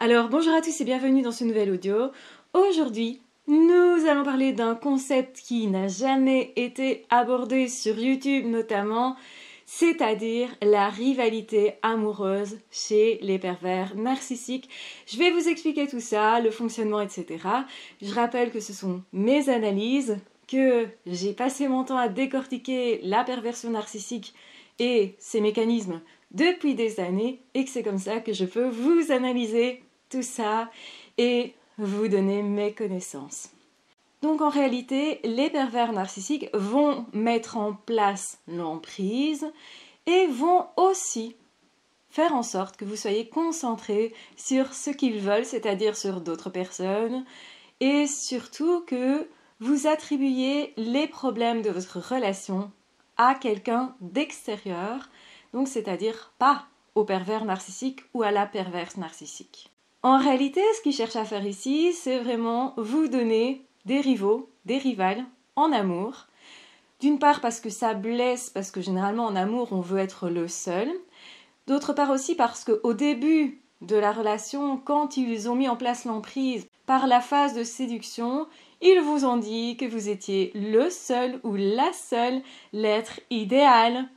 Alors bonjour à tous et bienvenue dans ce nouvel audio. Aujourd'hui, nous allons parler d'un concept qui n'a jamais été abordé sur YouTube notamment, c'est-à-dire la rivalité amoureuse chez les pervers narcissiques. Je vais vous expliquer tout ça, le fonctionnement, etc. Je rappelle que ce sont mes analyses, que j'ai passé mon temps à décortiquer la perversion narcissique et ses mécanismes depuis des années et que c'est comme ça que je peux vous analyser tout ça et vous donner mes connaissances. Donc en réalité, les pervers narcissiques vont mettre en place l'emprise et vont aussi faire en sorte que vous soyez concentré sur ce qu'ils veulent, c'est-à-dire sur d'autres personnes, et surtout que vous attribuiez les problèmes de votre relation à quelqu'un d'extérieur, donc c'est-à-dire pas au pervers narcissique ou à la perverse narcissique. En réalité, ce qu'ils cherchent à faire ici, c'est vraiment vous donner des rivaux, des rivales en amour. D'une part parce que ça blesse, parce que généralement en amour on veut être le seul. D'autre part aussi parce qu'au début de la relation, quand ils ont mis en place l'emprise par la phase de séduction, ils vous ont dit que vous étiez le seul ou la seule, l'être idéal.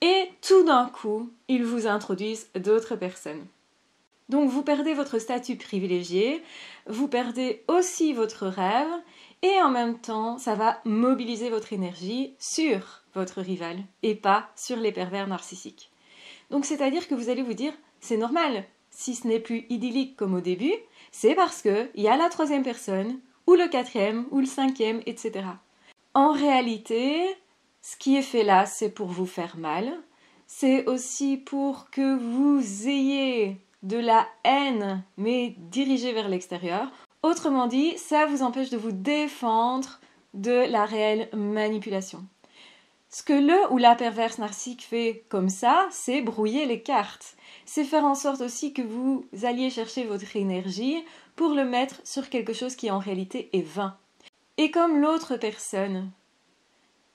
Et tout d'un coup, ils vous introduisent d'autres personnes. Donc vous perdez votre statut privilégié, vous perdez aussi votre rêve et en même temps ça va mobiliser votre énergie sur votre rival et pas sur les pervers narcissiques. Donc c'est-à-dire que vous allez vous dire c'est normal, si ce n'est plus idyllique comme au début, c'est parce qu'il y a la troisième personne ou le quatrième ou le cinquième, etc. En réalité, ce qui est fait là c'est pour vous faire mal, c'est aussi pour que vous ayez de la haine, mais dirigée vers l'extérieur. Autrement dit, ça vous empêche de vous défendre de la réelle manipulation. Ce que le ou la perverse narcissique fait comme ça, c'est brouiller les cartes. C'est faire en sorte aussi que vous alliez chercher votre énergie pour le mettre sur quelque chose qui en réalité est vain. Et comme l'autre personne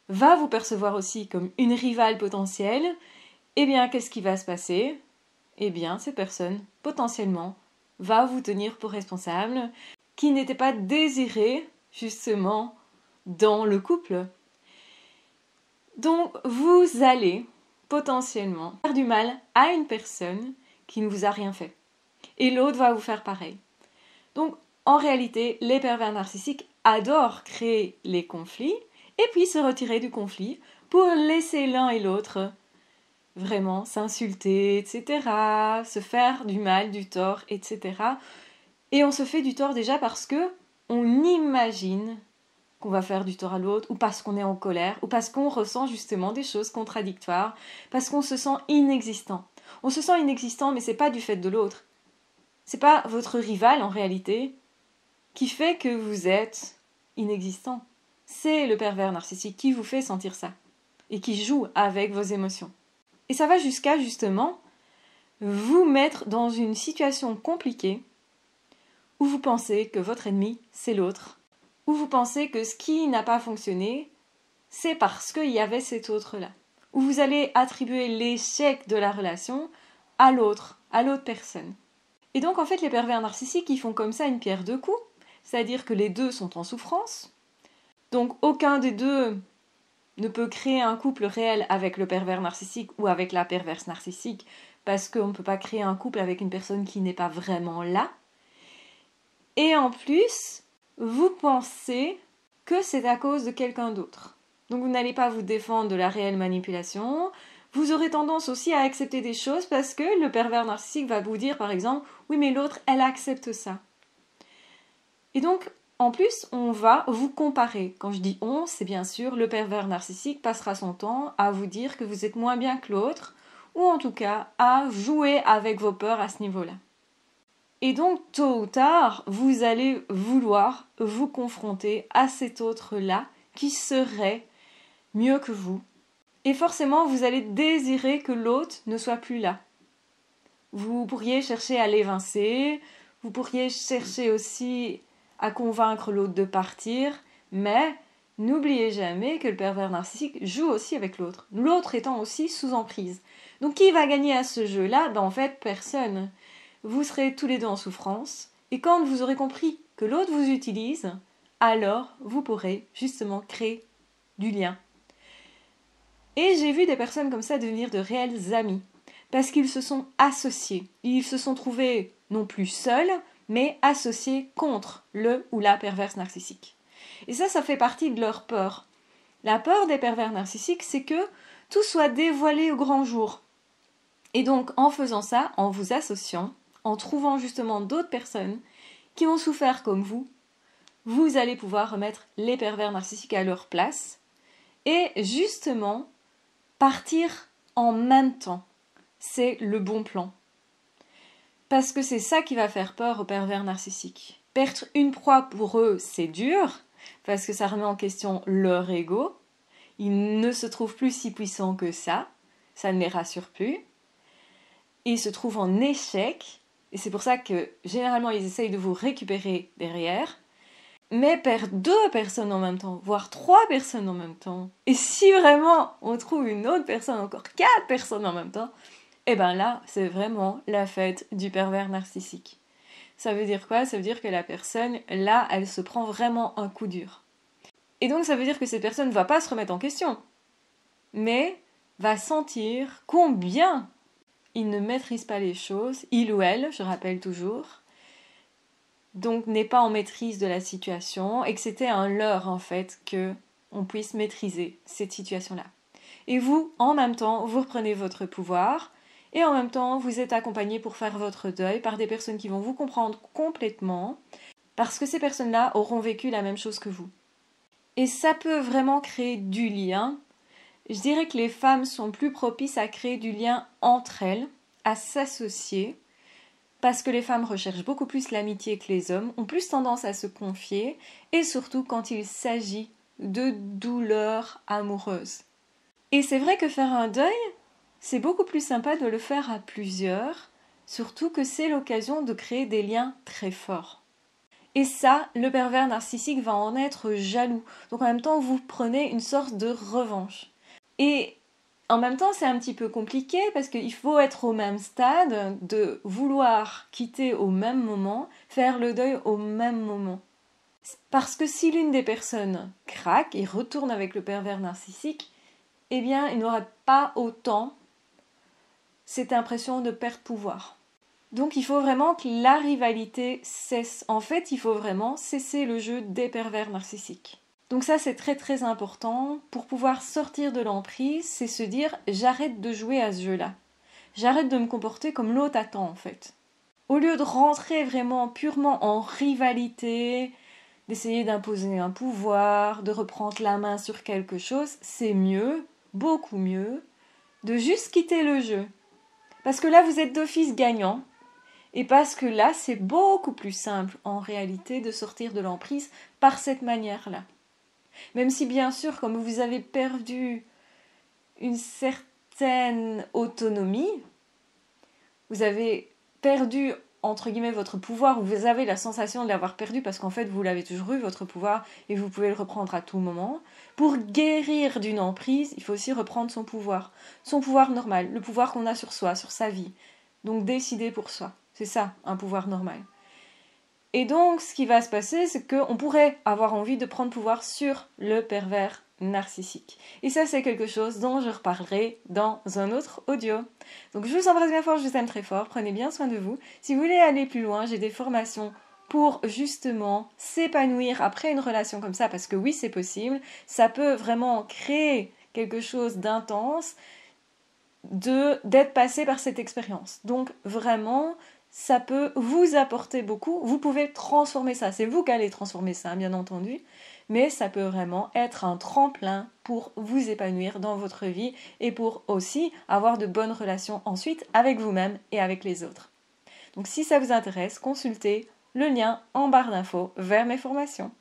va vous percevoir aussi comme une rivale potentielle, eh bien, qu'est-ce qui va se passer ? Eh bien, cette personne, potentiellement, va vous tenir pour responsable, qui n'était pas désirée, justement, dans le couple. Donc, vous allez, potentiellement, faire du mal à une personne qui ne vous a rien fait. Et l'autre va vous faire pareil. Donc, en réalité, les pervers narcissiques adorent créer les conflits et puis se retirer du conflit pour laisser l'un et l'autre vraiment s'insulter, etc., se faire du mal, du tort, etc. Et on se fait du tort déjà parce que on imagine qu'on va faire du tort à l'autre, ou parce qu'on est en colère, ou parce qu'on ressent justement des choses contradictoires, parce qu'on se sent inexistant. On se sent inexistant, mais c'est pas du fait de l'autre. C'est pas votre rival en réalité qui fait que vous êtes inexistant. C'est le pervers narcissique qui vous fait sentir ça et qui joue avec vos émotions. Et ça va jusqu'à, justement, vous mettre dans une situation compliquée où vous pensez que votre ennemi, c'est l'autre, où vous pensez que ce qui n'a pas fonctionné, c'est parce qu'il y avait cet autre-là, où vous allez attribuer l'échec de la relation à l'autre personne. Et donc, en fait, les pervers narcissiques, ils font comme ça une pierre deux coups, c'est-à-dire que les deux sont en souffrance, donc aucun des deux ne peut créer un couple réel avec le pervers narcissique ou avec la perverse narcissique parce qu'on ne peut pas créer un couple avec une personne qui n'est pas vraiment là. Et en plus, vous pensez que c'est à cause de quelqu'un d'autre. Donc vous n'allez pas vous défendre de la réelle manipulation. Vous aurez tendance aussi à accepter des choses parce que le pervers narcissique va vous dire par exemple « Oui mais l'autre, elle accepte ça ». Et donc, en plus, on va vous comparer. Quand je dis on, c'est bien sûr le pervers narcissique passera son temps à vous dire que vous êtes moins bien que l'autre, ou en tout cas à jouer avec vos peurs à ce niveau-là. Et donc, tôt ou tard, vous allez vouloir vous confronter à cet autre-là qui serait mieux que vous. Et forcément, vous allez désirer que l'autre ne soit plus là. Vous pourriez chercher à l'évincer, vous pourriez chercher aussi à convaincre l'autre de partir, mais n'oubliez jamais que le pervers narcissique joue aussi avec l'autre, l'autre étant aussi sous emprise. Donc qui va gagner à ce jeu-là ? En fait, personne. vous serez tous les deux en souffrance, et quand vous aurez compris que l'autre vous utilise, alors vous pourrez justement créer du lien. Et j'ai vu des personnes comme ça devenir de réels amis, parce qu'ils se sont associés. Ils se sont trouvés non plus seuls, mais associés contre le ou la perverse narcissique. Et ça fait partie de leur peur. La peur des pervers narcissiques, c'est que tout soit dévoilé au grand jour. Et donc, en faisant ça, en vous associant, en trouvant justement d'autres personnes qui ont souffert comme vous allez pouvoir remettre les pervers narcissiques à leur place et justement partir en même temps. C'est le bon plan. Parce que c'est ça qui va faire peur aux pervers narcissiques. Perdre une proie pour eux, c'est dur, parce que ça remet en question leur ego. Ils ne se trouvent plus si puissants que ça ne les rassure plus. Ils se trouvent en échec, et c'est pour ça que généralement ils essayent de vous récupérer derrière. Mais perdre 2 personnes en même temps, voire 3 personnes en même temps, et si vraiment on trouve une autre personne, encore 4 personnes en même temps, et ben là, c'est vraiment la fête du pervers narcissique. Ça veut dire quoi? Ça veut dire que la personne, là, elle se prend vraiment un coup dur. Et donc ça veut dire que cette personne ne va pas se remettre en question, mais va sentir combien il ne maîtrise pas les choses, il ou elle, je rappelle toujours, donc n'est pas en maîtrise de la situation, et que c'était un leurre en fait que on puisse maîtriser cette situation-là. Et vous, en même temps, vous reprenez votre pouvoir, et en même temps, vous êtes accompagné pour faire votre deuil par des personnes qui vont vous comprendre complètement, parce que ces personnes-là auront vécu la même chose que vous. Et ça peut vraiment créer du lien. Je dirais que les femmes sont plus propices à créer du lien entre elles, à s'associer, parce que les femmes recherchent beaucoup plus l'amitié que les hommes, ont plus tendance à se confier, et surtout quand il s'agit de douleurs amoureuses. Et c'est vrai que faire un deuil, c'est beaucoup plus sympa de le faire à plusieurs, surtout que c'est l'occasion de créer des liens très forts. Et ça, le pervers narcissique va en être jaloux. Donc en même temps, vous prenez une sorte de revanche. Et en même temps, c'est un petit peu compliqué parce qu'il faut être au même stade, de vouloir quitter au même moment, faire le deuil au même moment. Parce que si l'une des personnes craque et retourne avec le pervers narcissique, eh bien, il n'aura pas autant cette impression de perdre pouvoir. Donc il faut vraiment que la rivalité cesse. En fait, il faut vraiment cesser le jeu des pervers narcissiques. Donc ça, c'est très très important. Pour pouvoir sortir de l'emprise, c'est se dire « j'arrête de jouer à ce jeu-là. J'arrête de me comporter comme l'autre attend en fait. » Au lieu de rentrer vraiment purement en rivalité, d'essayer d'imposer un pouvoir, de reprendre la main sur quelque chose, c'est mieux, beaucoup mieux, de juste quitter le jeu. Parce que là, vous êtes d'office gagnant. Et parce que là, c'est beaucoup plus simple en réalité de sortir de l'emprise par cette manière-là. Même si bien sûr, comme vous avez perdu une certaine autonomie, vous avez perdu entre guillemets votre pouvoir, ou vous avez la sensation de l'avoir perdu parce qu'en fait vous l'avez toujours eu votre pouvoir et vous pouvez le reprendre à tout moment. Pour guérir d'une emprise, il faut aussi reprendre son pouvoir normal, le pouvoir qu'on a sur soi, sur sa vie. Donc décider pour soi, c'est ça un pouvoir normal. Et donc ce qui va se passer, c'est qu'on pourrait avoir envie de prendre pouvoir sur le pervers narcissique. Et ça, c'est quelque chose dont je reparlerai dans un autre audio. Donc je vous embrasse bien fort, je vous aime très fort, prenez bien soin de vous. Si vous voulez aller plus loin, j'ai des formations pour justement s'épanouir après une relation comme ça, parce que oui, c'est possible, ça peut vraiment créer quelque chose d'intense d'être passé par cette expérience. Donc vraiment, ça peut vous apporter beaucoup, vous pouvez transformer ça, c'est vous qui allez transformer ça, bien entendu, mais ça peut vraiment être un tremplin pour vous épanouir dans votre vie et pour aussi avoir de bonnes relations ensuite avec vous-même et avec les autres. Donc si ça vous intéresse, consultez le lien en barre d'infos vers mes formations.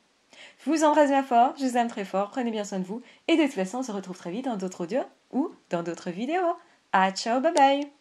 Je vous embrasse bien fort, je vous aime très fort, prenez bien soin de vous et de toute façon on se retrouve très vite dans d'autres audios ou dans d'autres vidéos. Ah ciao, bye bye!